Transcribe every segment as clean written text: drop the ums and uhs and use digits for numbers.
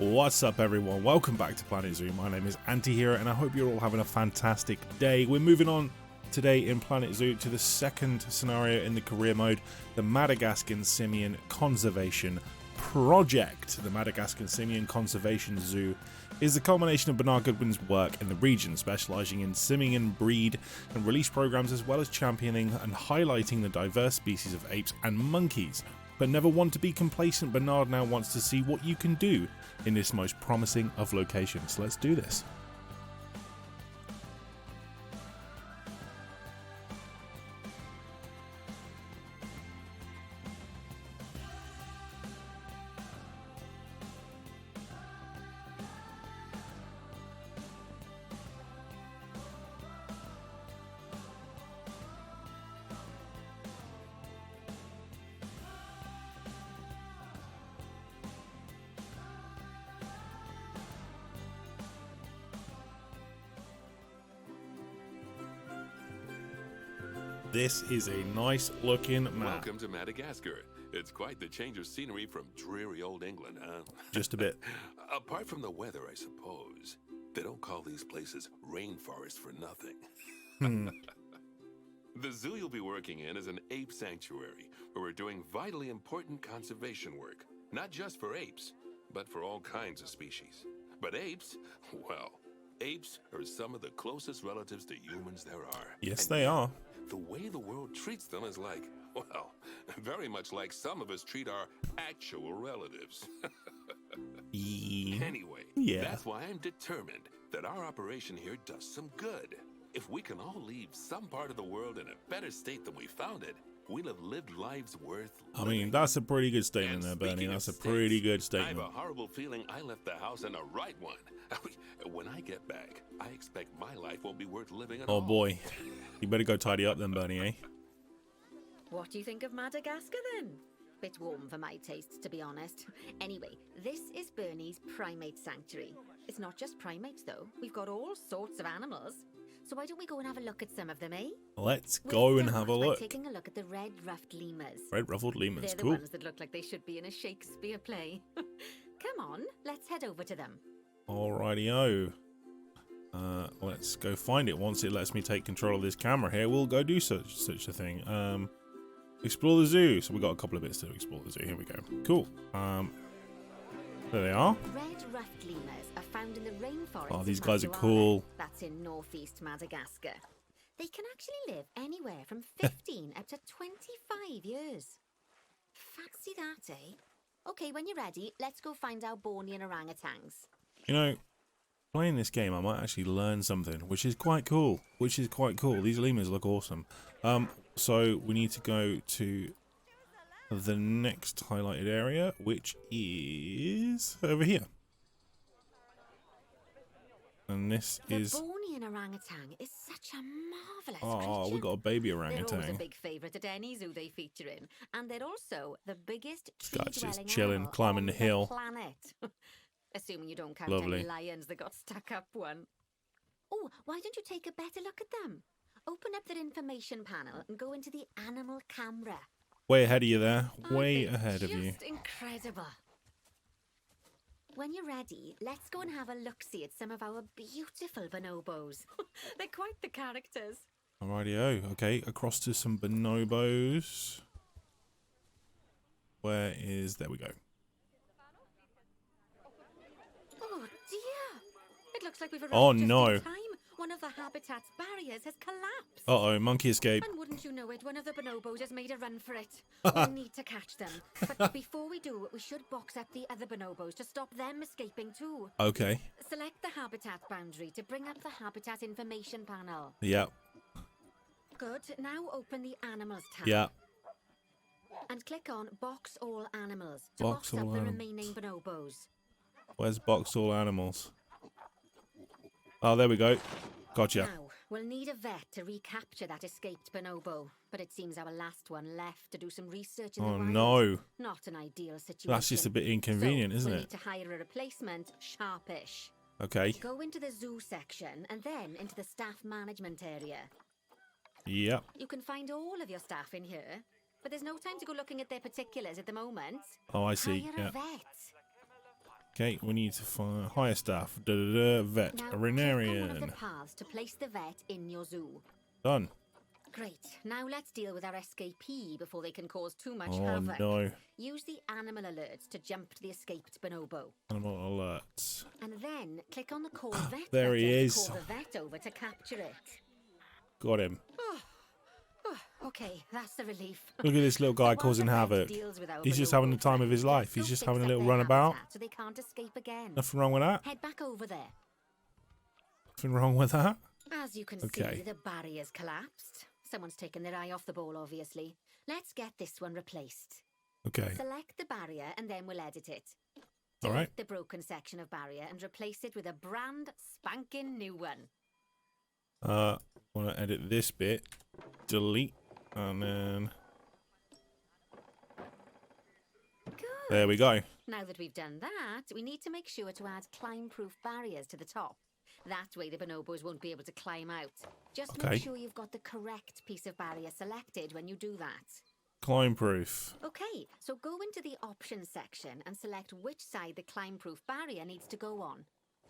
What's up, everyone? Welcome back to Planet Zoo. My name is Anti-Hero and I hope you're all having a fantastic day. We're moving on today in Planet Zoo to the second scenario in the career mode, the Madagascar Simian Conservation Project. The Madagascar Simian Conservation Zoo is the culmination of Bernard Goodwin's work in the region, specializing in simian breed and release programs, as well as championing and highlighting the diverse species of apes and monkeys. But never want to be complacent, Bernard now wants to see what you can do in this most promising of locations. Let's do this. This is a nice looking map. Welcome to Madagascar. It's quite the change of scenery from dreary old England, huh? Just a bit. Apart from the weather, I suppose. They don't call these places rainforests for nothing. The zoo you'll be working in is an ape sanctuary, where we're doing vitally important conservation work. Not just for apes, but for all kinds of species. But apes, well, apes are some of the closest relatives to humans there are. Yes, they are. The way the world treats them is like, well, very much like some of us treat our actual relatives. Anyway, that's why I'm determined that our operation here does some good. If we can all leave some part of the world in a better state than we found it, we'll have lived lives worth living. I mean, that's a pretty good statement there, Bernie. That's a pretty good statement. I have a horrible feeling I left the house in the right one. When I get back, I expect my life won't be worth living at all. Oh boy. You better go tidy up then, Bernie, eh? What do you think of Madagascar then? Bit warm for my taste, to be honest. Anyway, this is Bernie's primate sanctuary. It's not just primates though. We've got all sorts of animals. So why don't we go and have a look at some of them, eh? Let's go and have a look. Taking a look at the red-ruffed lemurs. Red-ruffled lemurs, They're the ones that look like they should be in a Shakespeare play. Come on, let's head over to them. Alrighty-o. Let's go find it. Once it lets me take control of this camera here, we'll go do such a thing. Explore the zoo. So we got a couple of bits to explore the zoo. Here we go. Cool. There they are. Red-ruffed lemurs are found in the rainforest. Oh, these guys are cool. That's in northeast Madagascar. They can actually live anywhere from 15 up to 25 years. Fancy that, eh? Okay, when you're ready, let's go find our Bornean orangutans. You know, playing this game, I might actually learn something, which is quite cool. These lemurs look awesome. So we need to go to the next highlighted area, which is over here. And this is... The Bornean orangutan is such a marvellous Oh, creature. we got a baby orangutan. They're always a big favourite at any zoo they feature in. And they're also the biggest Guy's just tree-dwelling chilling, animal climbing on the hill. Planet. Assuming you don't count Lovely. any lions that got stuck up one. Oh, why don't you take a better look at them? Open up their information panel and go into the animal camera. Way ahead of you there. Aren't Way they ahead of you. Just incredible. When you're ready, let's go and have a look-see at some of our beautiful bonobos. They're quite the characters. Alrighty-o. Okay, across to some bonobos. Where is... There we go. Oh dear! It looks like we've arrived Oh, just no. in time. One of the habitat's barriers has collapsed. Uh-oh, monkey escape. And wouldn't you know it, one of the bonobos has made a run for it. We need to catch them. But before we do, we should box up the other bonobos to stop them escaping too. Okay. Select the habitat boundary to bring up the habitat information panel. Yeah. Good. Now open the animals tab. Yeah. And click on box all animals to Box box up all the animals. remaining bonobos. Where's box all animals? Oh, there we go. Gotcha. Now, we'll need a vet to recapture that escaped bonobo. But it seems our last one left to do some research in the Oh, wild. no. Not an ideal situation. That's just a bit inconvenient, so isn't we'll it? need to hire a replacement, sharpish. Okay. Go into the zoo section and then into the staff management area. Yep. You can find all of your staff in here, but there's no time to go looking at their particulars at the moment. Oh, I see. Hire Yeah. a vet. Okay, we need to find hire staff. Vet, Now, a click on one of veterinarian. the paths to place the vet in your zoo. Done. Great. Now let's deal with our escapee before they can cause too much Oh havoc. no. Use the animal alerts to jump to the escaped bonobo. Animal alerts. And then click on the call vet There he button is. to call the vet over to capture it. Got him. Okay, that's a relief. Look at this little guy But while causing the vet havoc. deals with our He's just bonobo having the time of his friends, life. He's they'll just fix having a up little their runabout. habitat so they can't escape again. Nothing wrong with that. Head back over there. Nothing wrong with that. As you can Okay. see, the barrier's collapsed. Someone's taken their eye off the ball, obviously. Let's get this one replaced. Okay. Select the barrier and then we'll edit it. All right. Delete the broken section of barrier and replace it with a brand spanking new one. Want to edit this bit. Delete. And then Good. there we go. Now that we've done that, we need to make sure to add climb-proof barriers to the top. That way the bonobos won't be able to climb out. Just Okay. make sure you've got the correct piece of barrier selected when you do that. Climb proof. Okay, so go into the options section and select which side the climb-proof barrier needs to go on.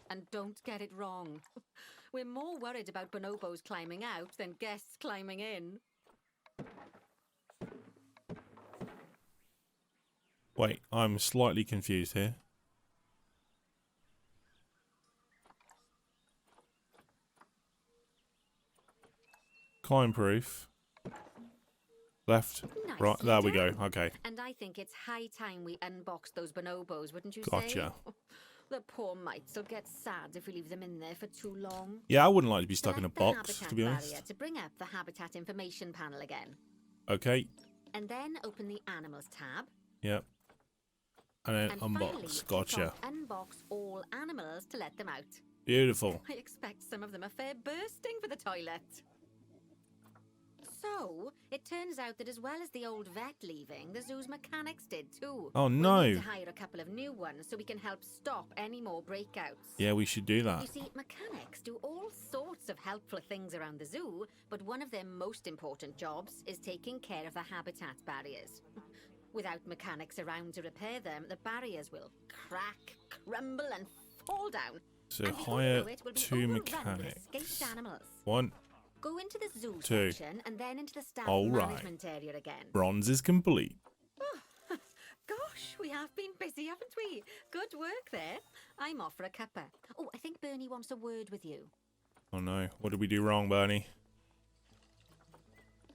And don't get it wrong. We're more worried about bonobos climbing out than guests climbing in. Wait, I'm slightly confused here. Climb proof. Left. Nicely Right, there we go. done. Okay. And I think it's high time we unbox those bonobos, wouldn't you say? Gotcha. The poor mites will get sad if we leave them in there for too long. Yeah, I wouldn't like to be stuck in a Select the box, habitat to be barrier honest. to bring up the habitat information panel again. Okay. And then open the animals tab. Yep. And then And finally, unbox. click Gotcha. on unbox all animals to let them out. Beautiful. I expect some of them are fair bursting for the toilet. So, it turns out that as well as the old vet leaving, the zoo's mechanics did too. Oh, We'll no. need to hire a couple of new ones so we can help stop any more breakouts. Yeah, we should do You that. see, mechanics do all sorts of helpful things around the zoo, but one of their most important jobs is taking care of the habitat barriers. Without mechanics around to repair them, the barriers will crack, crumble, and fall down. So And before you hire know it, we'll be 2 overrun with mechanics. escaped animals. 1. Go into the zoo 2. section and then into the staff All right. management area again. Bronze is complete. Gosh, we have been busy, haven't we? Good work there. I'm off for a cuppa. Oh, I think Bernie wants a word with you. Oh no. What did we do wrong, Bernie?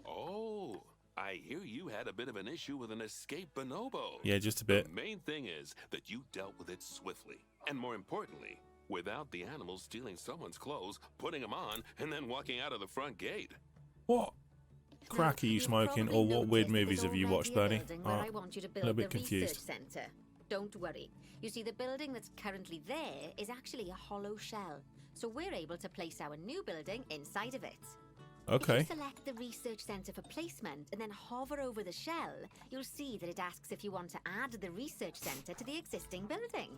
Oh, I hear you had a bit of an issue with an escaped bonobo. Yeah, just a bit. The main thing is that you dealt with it swiftly. And more importantly, without the animals stealing someone's clothes, putting them on, and then walking out of the front gate. What crack are you You've smoking, probably or what noticed weird that movies there's have you watched, already a Bernie? building where I want you to a build little bit the confused. research centre. Don't worry. You see, the building that's currently there is actually a hollow shell. So we're able to place our new building inside of it. Okay. If you select the research centre for placement and then hover over the shell, you'll see that it asks if you want to add the research centre to the existing building.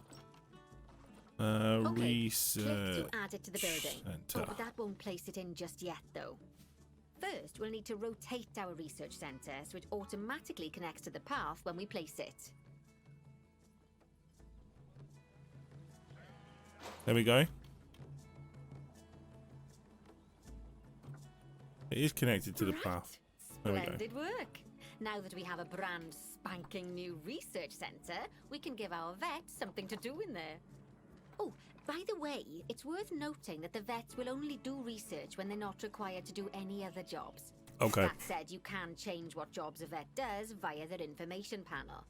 Okay, Research click to add it to the building. centre. Oh, but that won't place it in just yet, though. First, we'll need to rotate our research centre so it automatically connects to the path when we place it. There we go. It is connected to the Right. path. There we go. Splendid work. Now that we have a brand spanking new research centre, we can give our vets something to do in there. Oh, by the way, it's worth noting that the vets will only do research when they're not required to do any other jobs. Okay. That said, you can change what jobs a vet does via their information panel.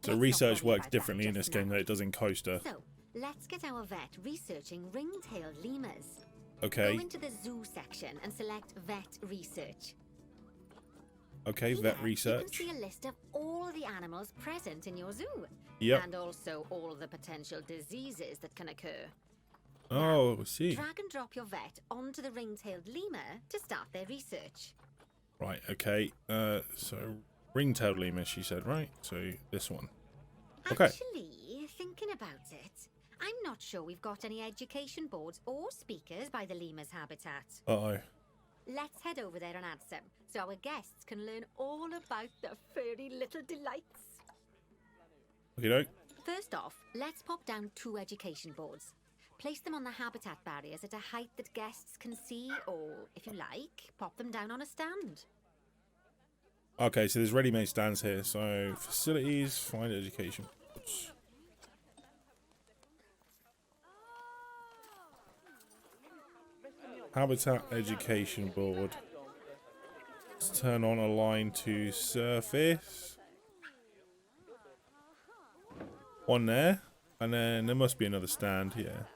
So Let's not research worry works about that differently in just this game now. than it does in Coaster. So, let's get our vet researching ring-tailed lemurs. Okay. Go into the zoo section and select vet research. Okay, Here, vet research. You can see a list of all the animals present in your zoo. Yep. And also all the potential diseases that can occur. Oh, I see. Drag and drop your vet onto the ring-tailed lemur to start their research. Right, okay. So ring-tailed lemur, she said, right? So this one. Okay. Actually, thinking about it, I'm not sure we've got any education boards or speakers by the lemur's habitat. Uh-oh. Let's head over there and add some, so our guests can learn all about the furry little delights. Okay, doke. First off, let's pop down 2 education boards. Place them on the habitat barriers at a height that guests can see, or, if you like, pop them down on a stand. Okay, so there's ready-made stands here. So, facilities, find education boards. Habitat education board. Let's turn on align to surface. One there. And then there must be another stand here.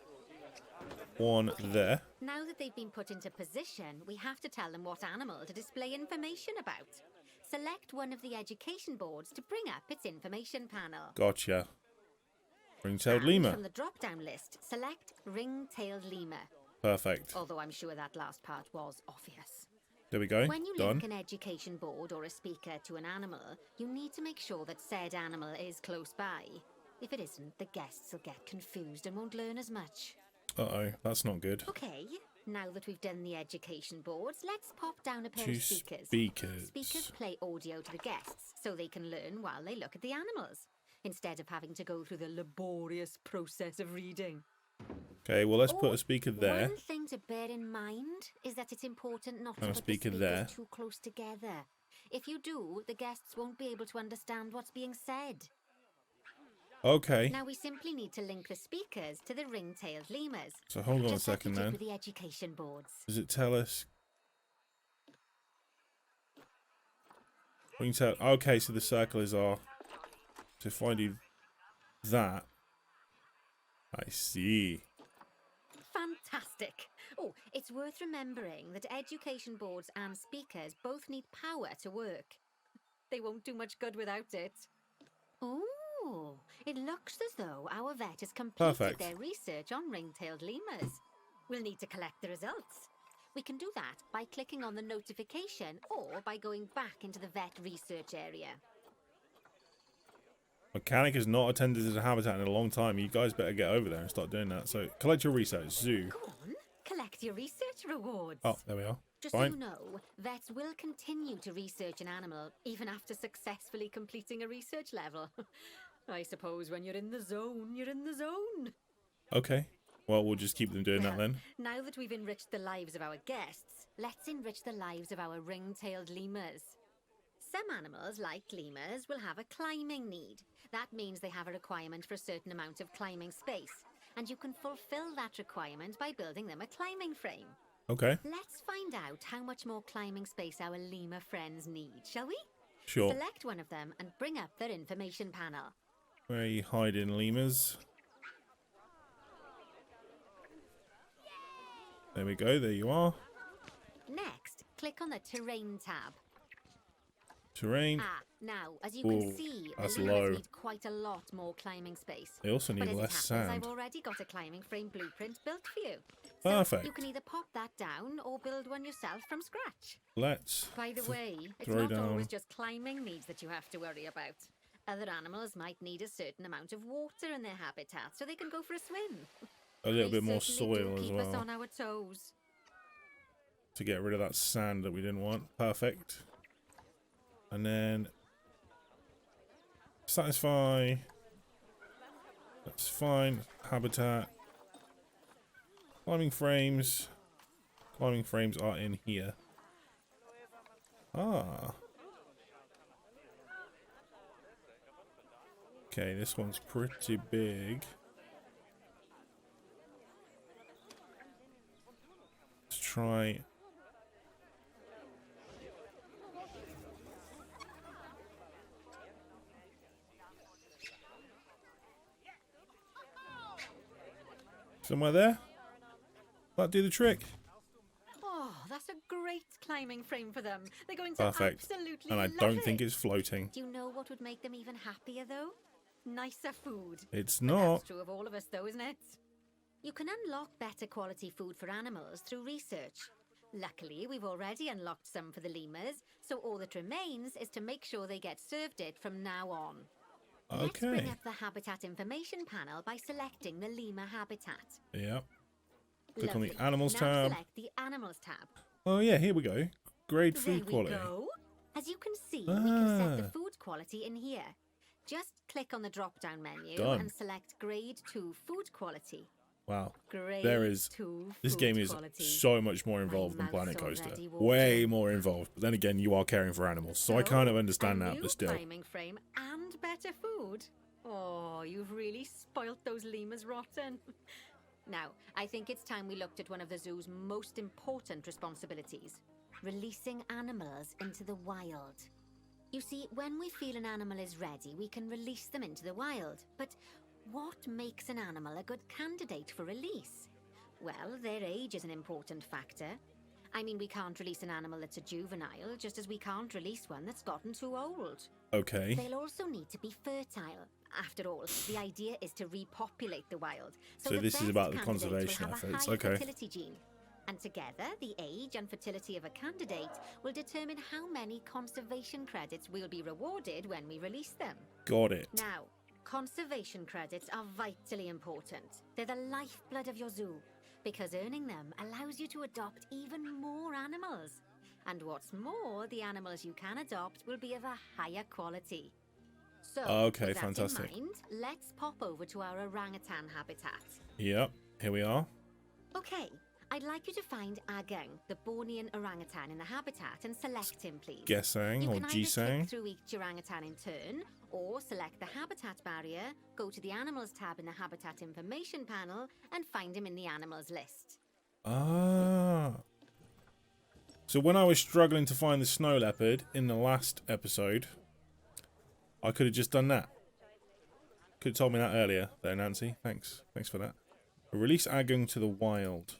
One there. Now that they've been put into position, we have to tell them what animal to display information about. Select one of the education boards to bring up its information panel. Gotcha. Ring-tailed And lemur. from the drop-down list, select ring-tailed lemur. Perfect. Although I'm sure that last part was obvious. There we go. When you Done. link an education board or a speaker to an animal, you need to make sure that said animal is close by. If it isn't, the guests will get confused and won't learn as much. Uh-oh, that's not good. Okay, now that we've done the education boards, let's pop down a pair Two of speakers. speakers. Speakers play audio to the guests, so they can learn while they look at the animals, instead of having to go through the laborious process of reading. Okay, well, let's put a speaker there. One thing to bear in mind is that it's important not to And a put speaker the speakers there. too close together. If you do, the guests won't be able to understand what's being said. Okay. Now we simply need to link the speakers to the ring-tailed lemurs. So hold on a Just like we second did then. with the education boards. Does it tell us? Ring-tail. Okay, so the circle is our. So if I do that, I see. Fantastic. Oh, it's worth remembering that education boards and speakers both need power to work. They won't do much good without it. Oh, it looks as though our vet has completed Perfect. their research on ring-tailed lemurs. We'll need to collect the results. We can do that by clicking on the notification or by going back into the vet research area. Mechanic has not attended to the habitat in a long time. You guys better get over there and start doing that. So collect your research. Zoo. Go on, collect your research rewards. Oh, there we are. Just so Fine. you know, vets will continue to research an animal even after successfully completing a research level. I suppose when you're in the zone, you're in the zone. Okay. Well, we'll just keep them doing that then. Now that we've enriched the lives of our guests, let's enrich the lives of our ring-tailed lemurs. Some animals, like lemurs, will have a climbing need. That means they have a requirement for a certain amount of climbing space, and you can fulfill that requirement by building them a climbing frame. Okay. Let's find out how much more climbing space our lemur friends need, shall we? Sure. Select one of them and bring up their information panel. Where are you hiding, lemurs? There we go. There you are. Next, click on the Terrain tab. Terrain. Now, as you Ooh, can see, that's the lemurs low. need quite a lot more climbing space. They also But need as it less happens, sand. I've already got a climbing frame blueprint built for you. Perfect. So you can either pop that down or build one yourself from scratch. Let's. By the way, it's throw not down. always just climbing needs that you have to worry about. Other animals might need a certain amount of water in their habitat so they can go for a swim. A little They bit more certainly soil do as keep us well on our toes. to get rid of that sand that we didn't want. Perfect. And then satisfy. That's fine. Habitat. Climbing frames. Climbing frames are in here. Ah. Okay, this one's pretty big. Let's try. Somewhere there? That do the trick. Oh, that's a great climbing frame for them. They're going to Perfect. absolutely And I love don't think it. it's floating. Do you know what would make them even happier, though? Nicer food. It's But not. that's true of all of us, though, isn't it? You can unlock better quality food for animals through research. Luckily, we've already unlocked some for the lemurs, so all that remains is to make sure they get served it from now on. Let's bring Okay. up the habitat information panel by selecting the lemur habitat. Yep. Click on the Lovely. animals Now tab. select the animals tab. Oh yeah, here we go. Grade There food we quality. go. As you can see, we can set the Ah. food quality in here. Just click on the drop-down menu Done. and select Grade 2 Food Quality. Wow. Grade There is 2 this food game is quality. so much more involved My than Planet mouth's Coaster. already Way watering. more involved. But then again, you are caring for animals, so I kind of understand a that, new but still. climbing frame and better food. Oh, you've really spoilt those lemurs rotten. Now, I think it's time we looked at one of the zoo's most important responsibilities: releasing animals into the wild. You see, when we feel an animal is ready, we can release them into the wild. But what makes an animal a good candidate for release? Well, their age is an important factor. I mean, we can't release an animal that's a juvenile, just as we can't release one that's gotten too old. Okay. They'll also need to be fertile. After all, the idea is to repopulate the wild. So the this is best about the candidates will conservation have a efforts. high Okay. fertility gene. And together, the age and fertility of a candidate will determine how many conservation credits we'll be rewarded when we release them. Got it. Now, conservation credits are vitally important. They're the lifeblood of your zoo, because earning them allows you to adopt even more animals. And what's more, the animals you can adopt will be of a higher quality. So, Okay, with that fantastic. in mind, let's pop over to our orangutan habitat. Yep. Here we are. Okay, I'd like you to find Agung, the Bornean orangutan in the habitat, and select him, please. Gesang You or can either click Gisang. through each orangutan in turn, or select the habitat barrier, go to the animals tab in the habitat information panel, and find him in the animals list. Ah. So when I was struggling to find the snow leopard in the last episode, I could have just done that. Could have told me that earlier there, Nancy. Thanks. Thanks for that. Release Agung to the wild.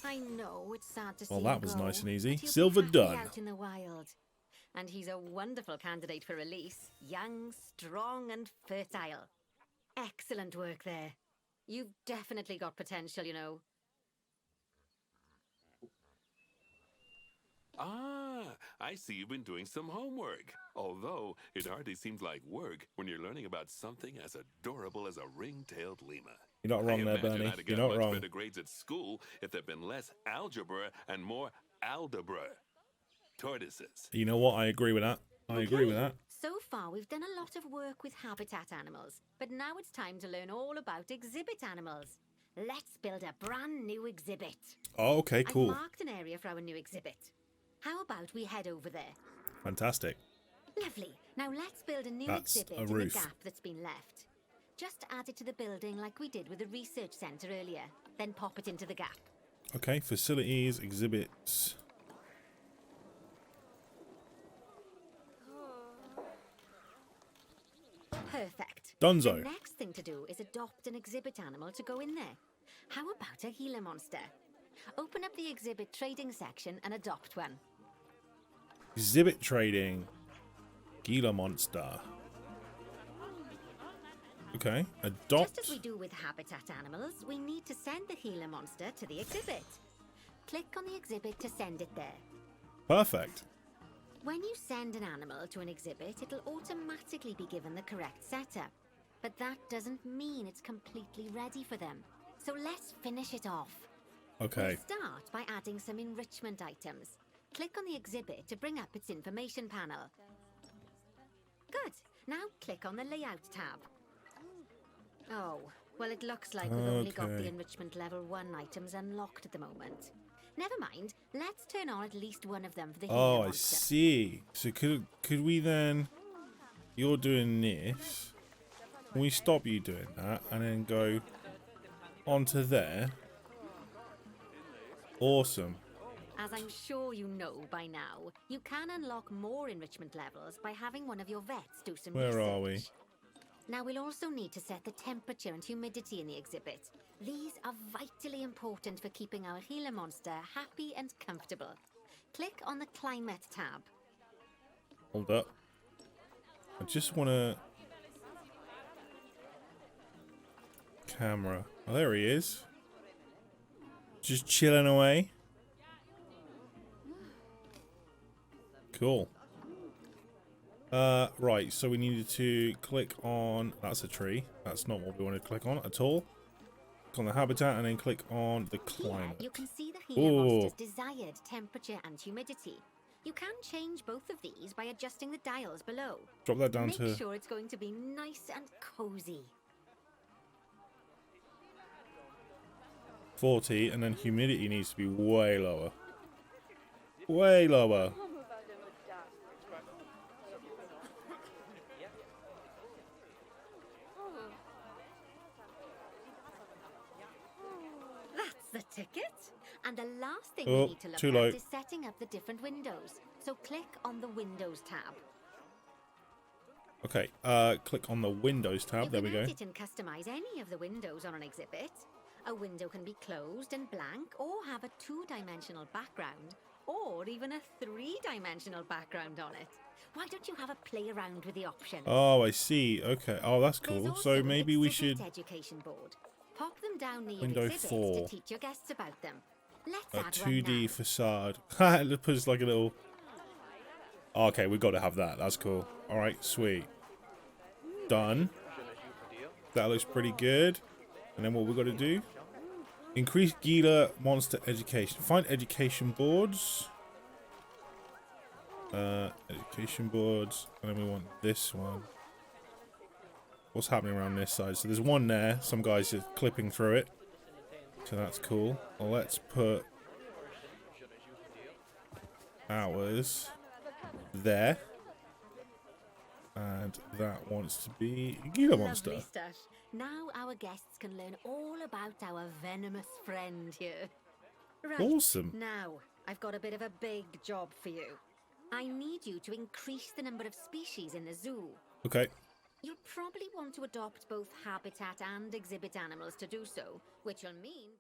I know, it's sad to see Well, him that was go, nice and easy. but he'll be Silver happy done. out in the wild. And he's a wonderful candidate for release. Young, strong, and fertile. Excellent work there. You've definitely got potential, you know. Ah, I see you've been doing some homework. Although, it hardly seems like work when you're learning about something as adorable as a ring-tailed lemur. You're not wrong I there, imagine Bernie. I'd have You're got not much wrong. better grades at school if there'd been less algebra and more algebra. Tortoises. You know what? I agree with that. I agree with Okay, that. So far, we've done a lot of work with habitat animals, but now it's time to learn all about exhibit animals. Let's build a brand new exhibit. Oh, okay, cool. I've marked an area for our new exhibit. How about we head over there? Fantastic. Lovely. Now let's build a new That's exhibit a in the roof. gap that's been left. Just add it to the building like we did with the research centre earlier, then pop it into the gap. Okay, facilities, exhibits. Perfect. Dunzo. The next thing to do is adopt an exhibit animal to go in there. How about a Gila monster? Open up the exhibit trading section and adopt one. Exhibit trading. Gila monster. Okay, adopt. Just as we do with habitat animals, we need to send the Gila monster to the exhibit. Click on the exhibit to send it there. Perfect. When you send an animal to an exhibit, it'll automatically be given the correct setup. But that doesn't mean it's completely ready for them. So let's finish it off. Okay. We'll start by adding some enrichment items. Click on the exhibit to bring up its information panel. Good. Now click on the layout tab. Oh, well, it looks like we've only got the Okay. enrichment level 1 items unlocked at the moment. Never mind. Let's turn on at least one of them for the Gila Oh, I monster. see. So could we then? You're doing this. Can we stop you doing that and then go onto there? Awesome. As I'm sure you know by now, you can unlock more enrichment levels by having one of your vets do some Where research. are we? Now we'll also need to set the temperature and humidity in the exhibit. These are vitally important for keeping our Gila monster happy and comfortable. Click on the climate tab. Hold up. I just want to... Camera. Oh, there he is. Just chilling away. Cool. Right, so we needed to click on... That's a tree. That's not what we wanted to click on at all. Click on the habitat and then click on the Here, climate. you can see the Gila Ooh. monster's desired temperature and humidity. You can change both of these by adjusting the dials below. Drop that down Make to sure it's going to be nice and cozy. 40, and then humidity needs to be way lower. Way lower. That's the ticket. And the last thing Oh, we need to look too at late. is setting up the different windows. So click on the Windows tab. Okay, click on the Windows tab. There we You go. can edit and customize any of the windows on an exhibit. A window can be closed and blank, or have a two-dimensional background, or even a three-dimensional background on it. Why don't you have a play around with the options? Oh, I see. Okay. Oh, that's There's cool. also So an maybe we exhibit should education board. Pop them down near Window exhibits 4. to teach your guests about them. Let's a add one 2D now. facade. It puts like a little. Okay, we've got to have that. That's cool. All right, sweet. Done. That looks pretty good. And then what we got to do? Increase Gila monster education. Find education boards. Education boards. And then we want this one. What's happening around this side? So there's one there. Some guys are clipping through it. So that's cool. Well, let's put ours there. And that wants to be Gila Monster. Lovely stuff. Now our guests can learn all about our venomous friend here. Right. Awesome. Now, I've got a bit of a big job for you. I need you to increase the number of species in the zoo. Okay. You'll probably want to adopt both habitat and exhibit animals to do so, which will mean...